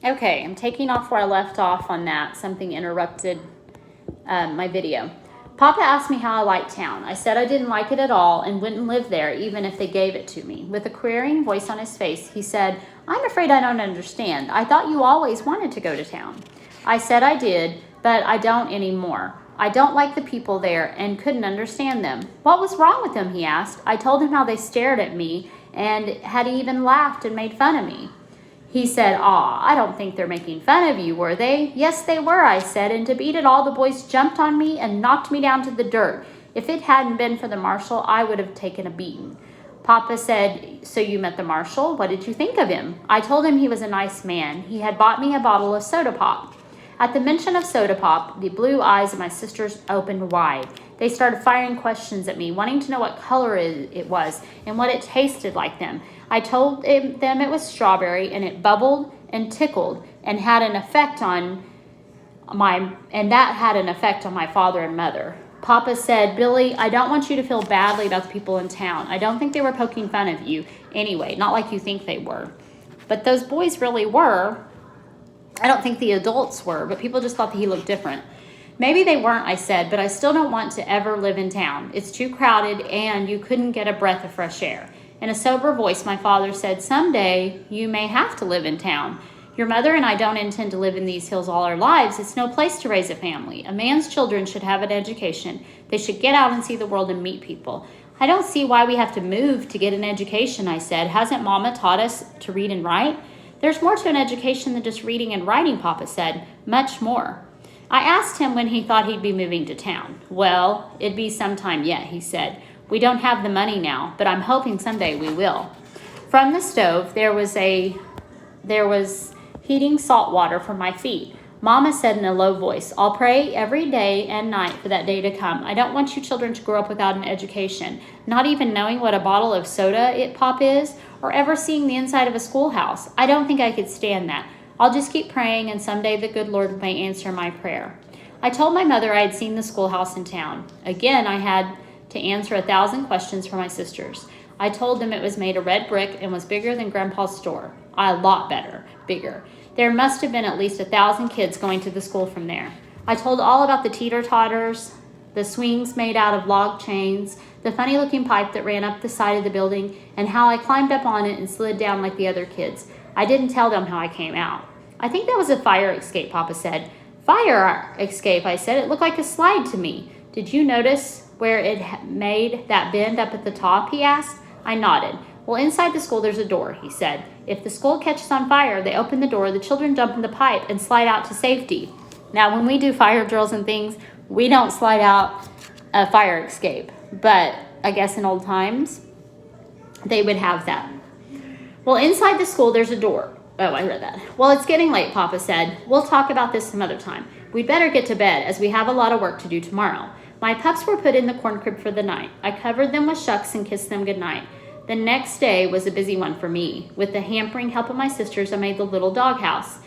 Okay, I'm taking off where I left off on that. Something interrupted my video. Papa asked me how I liked town. I said I didn't like it at all and wouldn't live there even if they gave it to me. With a querying voice on his face, he said, I'm afraid I don't understand. I thought you always wanted to go to town. I said I did, but I don't anymore. I don't like the people there and couldn't understand them. What was wrong with them, he asked. I told him how they stared at me and had even laughed and made fun of me. He said, I don't think they're making fun of you, were they? Yes, they were, I said, and to beat it all, the boys jumped on me and knocked me down to the dirt. If it hadn't been for the marshal, I would have taken a beating. Papa said, so you met the marshal? What did you think of him? I told him he was a nice man. He had bought me a bottle of soda pop. At the mention of soda pop, the blue eyes of my sisters opened wide. They started firing questions at me, wanting to know what color it was and what it tasted like them. I told them it was strawberry, and it bubbled and tickled and had an effect on my father and mother. Papa said, Billy, I don't want you to feel badly about the people in town. I don't think they were poking fun of you anyway, not like you think they were. But those boys really were. I don't think the adults were, but people just thought that he looked different. Maybe they weren't, I said, but I still don't want to ever live in town. It's too crowded and you couldn't get a breath of fresh air. In a sober voice, my father said, someday you may have to live in town. Your mother and I don't intend to live in these hills all our lives. It's no place to raise a family. A man's children should have an education. They should get out and see the world and meet people. I don't see why we have to move to get an education, I said. Hasn't Mama taught us to read and write? There's more to an education than just reading and writing, Papa said. Much more. I asked him when he thought he'd be moving to town. Well, it'd be some time yet, he said. We don't have the money now, but I'm hoping someday we will. From the stove, there was heating salt water for my feet. Mama said in a low voice, I'll pray every day and night for that day to come. I don't want you children to grow up without an education, not even knowing what a bottle of soda pop is, or ever seeing the inside of a schoolhouse. I don't think I could stand that. I'll just keep praying, and someday the good Lord may answer my prayer. I told my mother I had seen the schoolhouse in town. Again, I had to answer 1,000 questions for my sisters. I told them it was made of red brick and was bigger than Grandpa's store. A lot bigger. There must have been at least 1,000 kids going to the school from there. I told all about the teeter-totters, the swings made out of log chains, the funny-looking pipe that ran up the side of the building, and how I climbed up on it and slid down like the other kids. I didn't tell them how I came out. I think that was a fire escape, Papa said. Fire escape, I said. It looked like a slide to me. Did you notice where it made that bend up at the top, he asked. I nodded. Well, inside the school there's a door, he said. If the school catches on fire, they open the door, the children jump in the pipe and slide out to safety. Now, when we do fire drills and things, we don't slide out a fire escape. But I guess in old times, they would have that. Well, inside the school there's a door. Oh, I read that. Well, it's getting late, Papa said. We'll talk about this some other time. We'd better get to bed as we have a lot of work to do tomorrow. My pups were put in the corn crib for the night. I covered them with shucks and kissed them goodnight. The next day was a busy one for me. With the hampering help of my sisters, I made the little doghouse.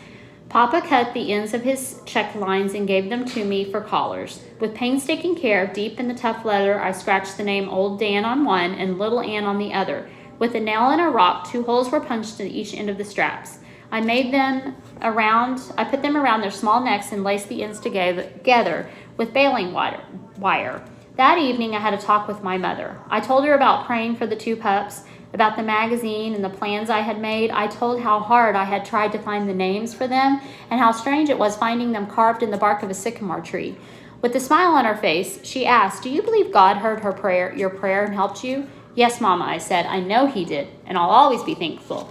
Papa cut the ends of his check lines and gave them to me for collars. With painstaking care, deep in the tough leather, I scratched the name Old Dan on one and Little Ann on the other. With a nail and a rock, 2 holes were punched at each end of the straps. I put them around their small necks and laced the ends together with baling wire. That evening, I had a talk with my mother. I told her about praying for the 2 pups, about the magazine and the plans I had made. I told how hard I had tried to find the names for them and how strange it was finding them carved in the bark of a sycamore tree. With a smile on her face, she asked, do you believe God heard your prayer and helped you? Yes, Mama, I said. I know he did, and I'll always be thankful.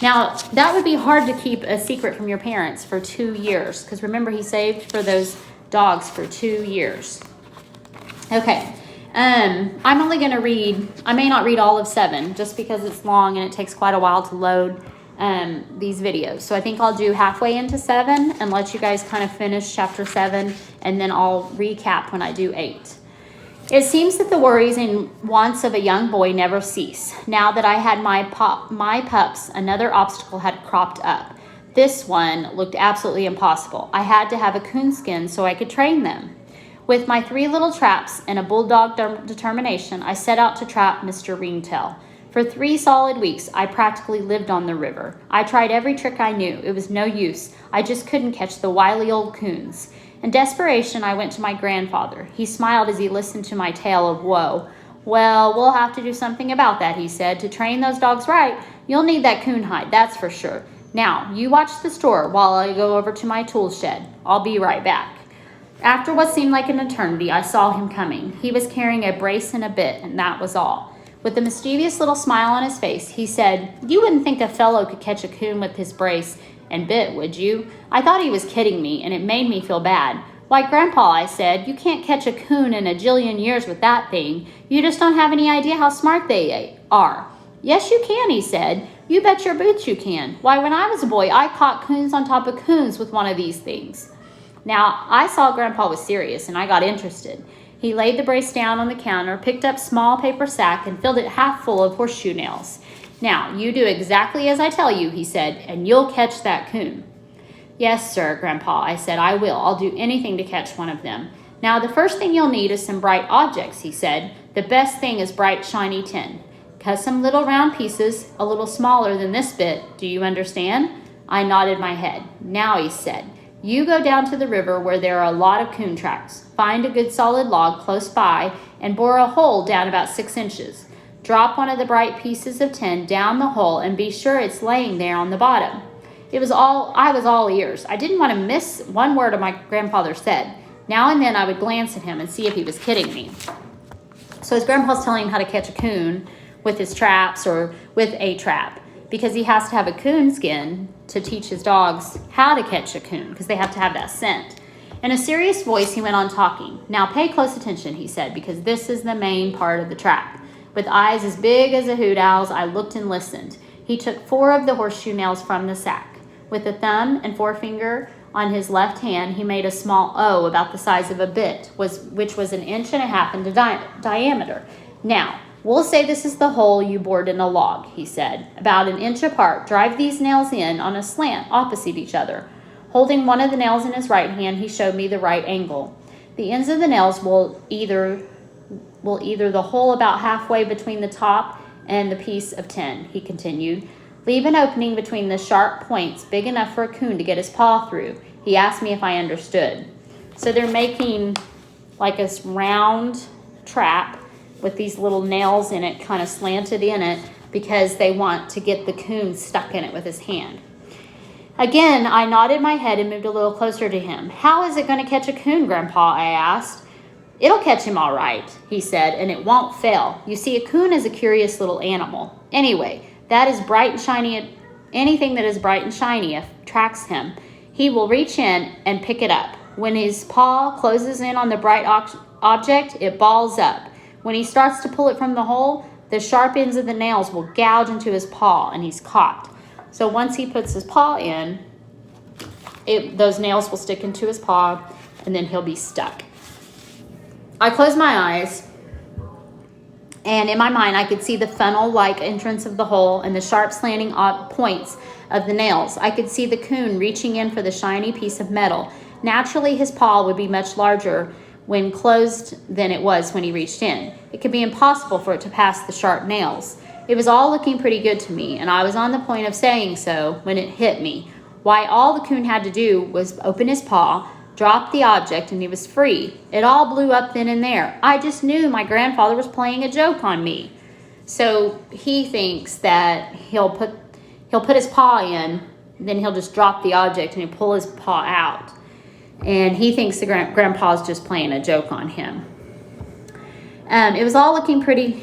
Now, that would be hard to keep a secret from your parents for 2 years, because remember, he saved for those dogs for 2 years. Okay, I'm only going to read, I may not read all of 7, just because it's long and it takes quite a while to load these videos. So I think I'll do halfway into 7 and let you guys kind of finish chapter 7, and then I'll recap when I do 8. It seems that the worries and wants of a young boy never cease. Now that I had my pups, another obstacle had cropped up. This one looked absolutely impossible. I had to have a coonskin so I could train them. With my 3 little traps and a bulldog determination, I set out to trap Mr. Ringtail. For 3 solid weeks, I practically lived on the river. I tried every trick I knew. It was no use. I just couldn't catch the wily old coons. In desperation, I went to my grandfather. He smiled as he listened to my tale of woe. Well, we'll have to do something about that, he said. To train those dogs right, you'll need that coon hide, that's for sure. Now, you watch the store while I go over to my tool shed. I'll be right back. After what seemed like an eternity, I saw him coming. He was carrying a brace and a bit, and that was all. With a mischievous little smile on his face, he said, "You wouldn't think a fellow could catch a coon with his brace and bit, would you?" I thought he was kidding me, and it made me feel bad. "Why, Grandpa," I said, "you can't catch a coon in a jillion years with that thing. You just don't have any idea how smart they are." "Yes, you can," he said. "You bet your boots you can. Why, when I was a boy, I caught coons on top of coons with one of these things." Now, I saw Grandpa was serious, and I got interested. He laid the brace down on the counter, picked up a small paper sack, and filled it half full of horseshoe nails. "Now, you do exactly as I tell you," he said, "and you'll catch that coon." "Yes, sir, Grandpa," I said, "I will. I'll do anything to catch one of them." "Now, the first thing you'll need is some bright objects," he said. "The best thing is bright, shiny tin. Cut some little round pieces, a little smaller than this bit. Do you understand?" I nodded my head. "Now," he said, "you go down to the river where there are a lot of coon tracks. Find a good solid log close by and bore a hole down about 6 inches. Drop one of the bright pieces of tin down the hole and be sure it's laying there on the bottom." I was all ears. I didn't want to miss one word of my grandfather said. Now and then I would glance at him and see if he was kidding me. So his grandpa's telling him how to catch a coon with his traps or with a trap, because he has to have a coon skin to teach his dogs how to catch a coon, because they have to have that scent. In a serious voice, he went on talking. "Now pay close attention," he said, "because this is the main part of the trap." With eyes as big as a hoot owl's, I looked and listened. He took 4 of the horseshoe nails from the sack. With the thumb and forefinger on his left hand, he made a small O about the size of a bit, which was 1.5 inches in diameter. "Now, we'll say this is the hole you bored in a log," he said. "About 1 inch apart, drive these nails in on a slant opposite each other." Holding one of the nails in his right hand, he showed me the right angle. "The ends of the nails will either the hole about halfway between the top and the piece of tin," he continued. "Leave an opening between the sharp points big enough for a coon to get his paw through." He asked me if I understood. So they're making like a round trap with these little nails in it, kind of slanted in it, because they want to get the coon stuck in it with his hand. Again, I nodded my head and moved a little closer to him. "How is it going to catch a coon, Grandpa?" I asked. "It'll catch him all right," he said, "and it won't fail. You see, a coon is a curious little animal. Anyway, that is bright and shiny. Anything that is bright and shiny attracts him. He will reach in and pick it up. When his paw closes in on the bright object, it balls up. When he starts to pull it from the hole, the sharp ends of the nails will gouge into his paw, and he's caught. So once he puts his paw in, those nails will stick into his paw, and then he'll be stuck." I closed my eyes, and in my mind, I could see the funnel-like entrance of the hole and the sharp slanting points of the nails. I could see the coon reaching in for the shiny piece of metal. Naturally, his paw would be much larger when closed than it was when he reached in. It could be impossible for it to pass the sharp nails. It was all looking pretty good to me, and I was on the point of saying so when it hit me. Why, all the coon had to do was open his paw, drop the object, and he was free. It all blew up then and there. I just knew my grandfather was playing a joke on me. So he thinks that he'll put his paw in, then he'll just drop the object and he'll pull his paw out. And he thinks the grandpa's just playing a joke on him. It was all looking pretty...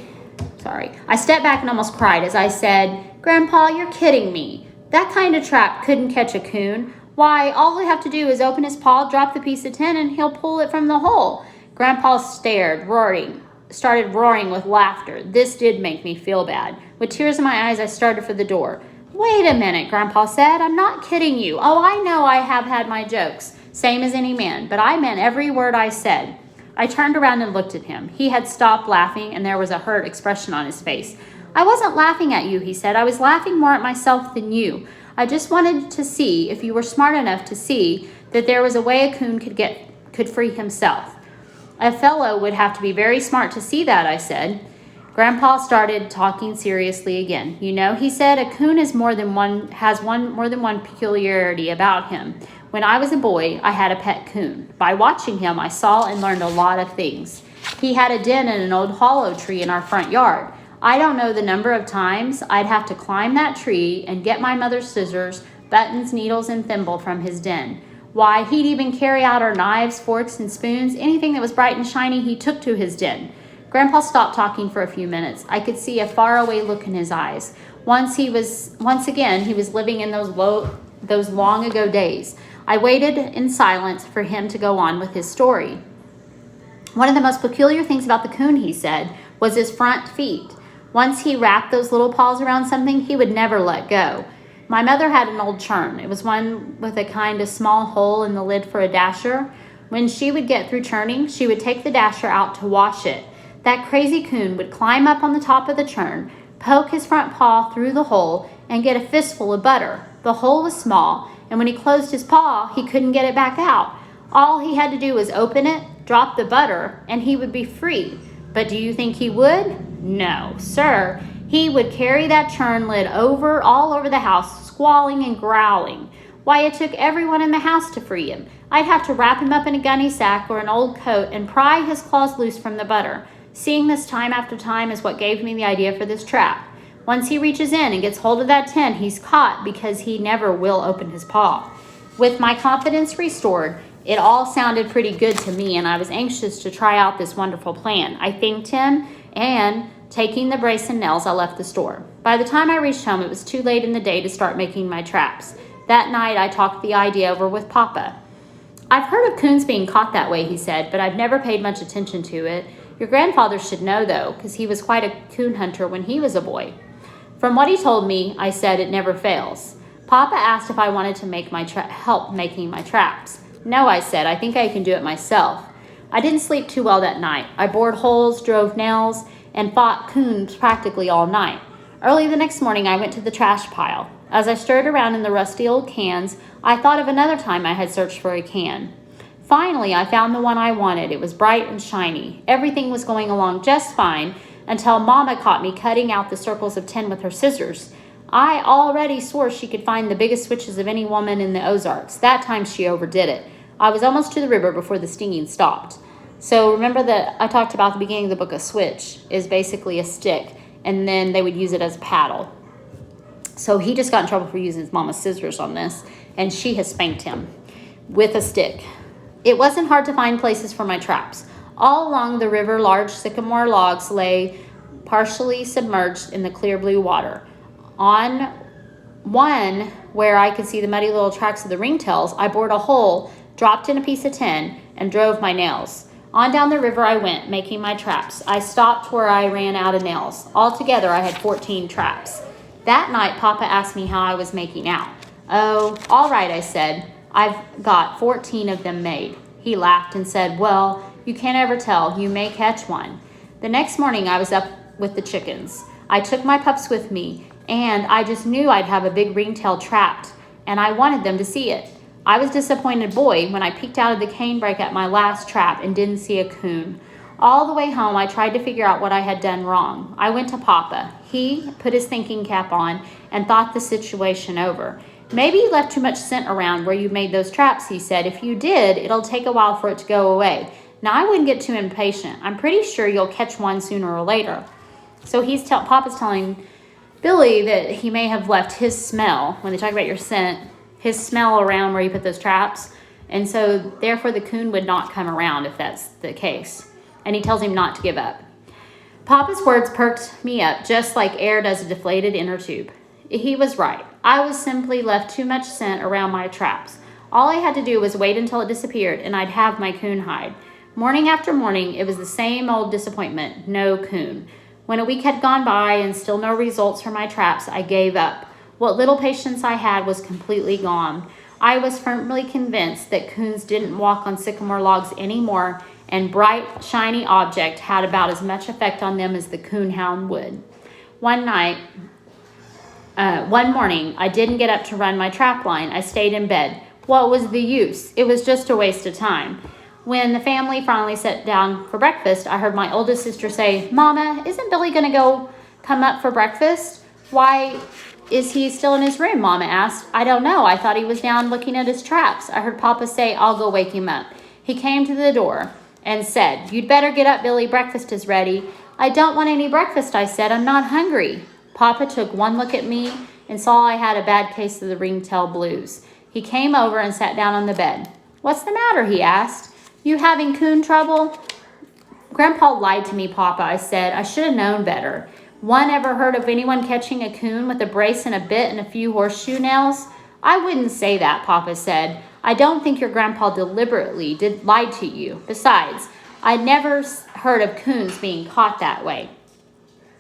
Sorry. I stepped back and almost cried as I said, "Grandpa, you're kidding me. That kind of trap couldn't catch a coon. Why, all we have to do is open his paw, drop the piece of tin, and he'll pull it from the hole." Grandpa started roaring with laughter. This did make me feel bad. With tears in my eyes, I started for the door. "Wait a minute," Grandpa said. "I'm not kidding you. Oh, I know I have had my jokes, same as any man, but I meant every word I said." I turned around and looked at him. He had stopped laughing, and there was a hurt expression on his face. "I wasn't laughing at you," he said. "I was laughing more at myself than you. I just wanted to see if you were smart enough to see that there was a way a coon could free himself." "A fellow would have to be very smart to see that," I said. Grandpa started talking seriously again. You know, he said, a coon has more than one peculiarity about him. When I was a boy, I had a pet coon. By watching him, I saw and learned a lot of things. He had a den in an old hollow tree in our front yard. I don't know the number of times I'd have to climb that tree and get my mother's scissors, buttons, needles, and thimble from his den. Why, he'd even carry out our knives, forks, and spoons. Anything that was bright and shiny, he took to his den. Grandpa stopped talking for a few minutes. I could see a faraway look in his eyes. Once again, he was living in those long ago days. I waited in silence for him to go on with his story. One of the most peculiar things about the coon, he said, was his front feet. Once he wrapped those little paws around something, he would never let go. My mother had an old churn. It was one with a kind of small hole in the lid for a dasher. When she would get through churning, she would take the dasher out to wash it. That crazy coon would climb up on the top of the churn, poke his front paw through the hole, and get a fistful of butter. The hole was small, and when he closed his paw, he couldn't get it back out. All he had to do was open it, drop the butter, and he would be free. But do you think he would? No, sir. He would carry that churn lid all over the house, squalling and growling. Why, it took everyone in the house to free him. I'd have to wrap him up in a gunny sack or an old coat and pry his claws loose from the butter. Seeing this time after time is what gave me the idea for this trap. Once he reaches in and gets hold of that tin, he's caught because he never will open his paw. With my confidence restored, it all sounded pretty good to me, and I was anxious to try out this wonderful plan. I thanked him, and taking the brace and nails, I left the store. By the time I reached home, it was too late in the day to start making my traps. That night, I talked the idea over with Papa. I've heard of coons being caught that way, he said, but I've never paid much attention to it. Your grandfather should know, though, because he was quite a coon hunter when he was a boy. From what he told me, I said it never fails. Papa asked if I wanted to help making my traps. No, I said, I think I can do it myself. I didn't sleep too well that night. I bored holes, drove nails, and fought coons practically all night. Early the next morning, I went to the trash pile. As I stirred around in the rusty old cans, I thought of another time I had searched for a can. Finally, I found the one I wanted. It was bright and shiny. Everything was going along just fine until Mama caught me cutting out the circles of tin with her scissors. I already swore she could find the biggest switches of any woman in the Ozarks. That time she overdid it. I was almost to the river before the stinging stopped. So remember that I talked about at the beginning of the book, a switch is basically a stick, and then they would use it as a paddle. So he just got in trouble for using his mama's scissors on this, and she has spanked him with a stick. It wasn't hard to find places for my traps. All along the river, large sycamore logs lay partially submerged in the clear blue water. On one where I could see the muddy little tracks of the ringtails, I bored a hole, dropped in a piece of tin, and drove my nails. On down the river I went, making my traps. I stopped where I ran out of nails. Altogether, I had 14 traps. That night, Papa asked me how I was making out. Oh, all right, I said. I've got 14 of them made. He laughed and said, well, you can't ever tell. You may catch one. The next morning, I was up with the chickens. I took my pups with me, and I just knew I'd have a big ringtail trapped, and I wanted them to see it. I was a disappointed boy when I peeked out of the canebrake at my last trap and didn't see a coon. All the way home, I tried to figure out what I had done wrong. I went to Papa. He put his thinking cap on and thought the situation over. Maybe you left too much scent around where you made those traps, he said. If you did, it'll take a while for it to go away. Now, I wouldn't get too impatient. I'm pretty sure you'll catch one sooner or later. So Papa's telling Billy that he may have left his smell, when they talk about your scent, his smell around where you put those traps. And so, therefore, the coon would not come around if that's the case. And he tells him not to give up. Papa's words perked me up, just like air does a deflated inner tube. He was right. I was simply left too much scent around my traps. All I had to do was wait until it disappeared, and I'd have my coon hide. Morning after morning, it was the same old disappointment, no coon. When a week had gone by and still no results from my traps, I gave up. What little patience I had was completely gone. I was firmly convinced that coons didn't walk on sycamore logs anymore, and bright, shiny object had about as much effect on them as the coonhound would. One morning, I didn't get up to run my trap line. I stayed in bed. What was the use? It was just a waste of time. When the family finally sat down for breakfast, I heard my oldest sister say, "Mama, isn't Billy going to come up for breakfast?" "Why is he still in his room?" Mama asked. "I don't know. I thought he was down looking at his traps." I heard Papa say, "I'll go wake him up." He came to the door and said, "You'd better get up, Billy. Breakfast is ready." "I don't want any breakfast," I said. "I'm not hungry." Papa took one look at me and saw I had a bad case of the ringtail blues. He came over and sat down on the bed. "What's the matter?" he asked. "You having coon trouble?" "Grandpa lied to me, Papa," I said. "I should have known better. One ever heard of anyone catching a coon with a brace and a bit and a few horseshoe nails?" "I wouldn't say that," Papa said. "I don't think your grandpa deliberately lied to you. Besides, I never heard of coons being caught that way."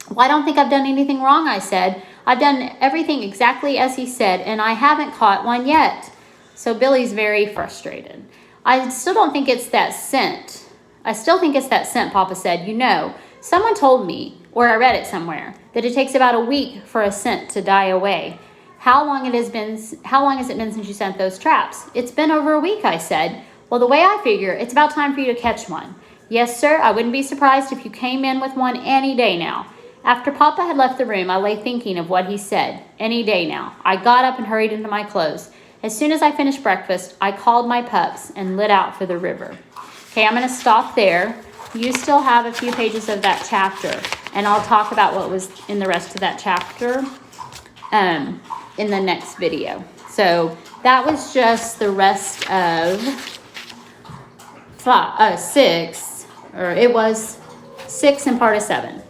"Well, I don't think I've done anything wrong," I said. "I've done everything exactly as he said, and I haven't caught one yet." So Billy's very frustrated. "I still don't think it's that scent. I still think it's that scent," Papa said. "You know, someone told me, or I read it somewhere, that it takes about a week for a scent to die away. How long has it been since you sent those traps?" "It's been over a week," I said. "Well, the way I figure, it's about time for you to catch one." "Yes, sir, I wouldn't be surprised if you came in with one any day now." After Papa had left the room, I lay thinking of what he said. Any day now. I got up and hurried into my clothes. As soon as I finished breakfast, I called my pups and lit out for the river. Okay, I'm going to stop there. You still have a few pages of that chapter, and I'll talk about what was in the rest of that chapter in the next video. So that was just the rest of 6, or it was 6 and part of 7.